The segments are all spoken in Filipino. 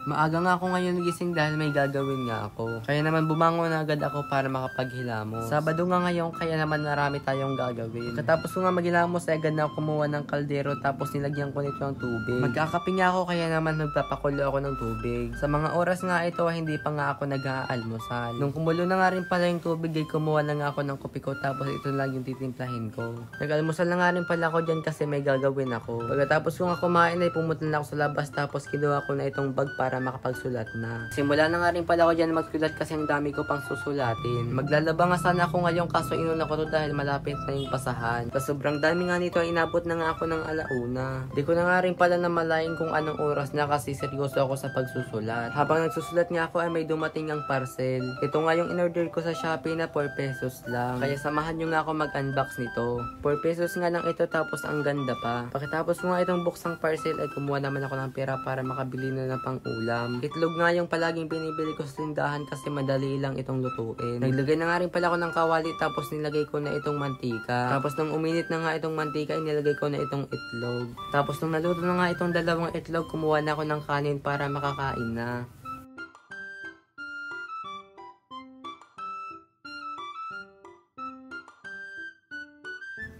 Maaga nga ako ngayon gising dahil may gagawin nga ako. Kaya naman bumangon na agad ako para makapaghilamos. Sabado nga ngayon kaya naman marami tayong gagawin. Katapos ko nga maghilamos ay agad na ako kumuha ng kaldero tapos nilagyan ko nito ng tubig. Magkakape nga ako kaya naman magpapakulo ako ng tubig. Sa mga oras nga ito hindi pa nga ako nag-aalmusal. Nung kumulo na nga rin pala yung tubig ay kumuha na nga ako ng kopi ko tapos ito lang yung titimplahin ko. Nag-almusal na nga rin pala ako dyan kasi may gagawin ako. Pagkatapos ko nga kumain ay pumunta na ako sa labas tapos kinuha ko na itong bag para makapagsulat na. Simula na nga rin pala ako dyan magsulat kasi ang dami ko pang susulatin. Maglalaba nga sana ako ngayon kaso inuna ko to dahil malapit na yung pasahan. Sa sobrang dami nga nito ay inabot na nga ako ng alauna. Di ko na nga rin pala namalayan kung anong oras na kasi seryoso ako sa pagsusulat. Habang nagsusulat nga ako ay may dumating ang parcel. Ito nga yung in-order ko sa Shopee na 4 pesos lang. Kaya samahan nyo nga ako mag-unbox nito. 4 pesos nga lang ito tapos ang ganda pa. Pagkatapos ko nga itong buksang parcel ay kumuha naman ako ng pera para makabili na ng pang-ulam. Itlog nga yung palaging binibili ko sa tindahan kasi madali lang itong lutuin. Naglagay na nga rin pala ako ng kawali tapos nilagay ko na itong mantika. Tapos nung uminit na nga itong mantika, inilagay ko na itong itlog. Tapos nung naluto na nga itong dalawang itlog, kumuha na ako ng kanin para makakain na.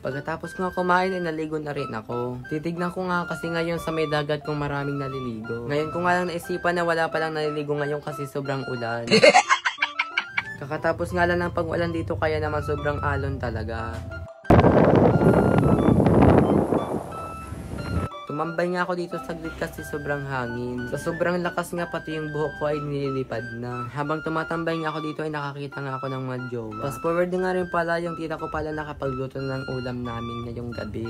Pagkatapos ko nga kumain ay naligo na rin ako. Titignan ko nga kasi ngayon sa may dagat kung maraming naliligo. Ngayon ko nga lang naisipan na wala palang naliligo ngayon kasi sobrang ulan. Kakatapos nga lang ng pag-ulan dito kaya naman sobrang alon talaga. Tumambay nga ako dito saglit kasi sobrang hangin. Sa sobrang lakas nga pati yung buhok ko ay nililipad na. Habang tumatambay nga ako dito ay nakakita nga ako ng mga jowa. Fast forward nga rin pala yung tita ko pala nakapagluto ng ulam namin ngayong gabi.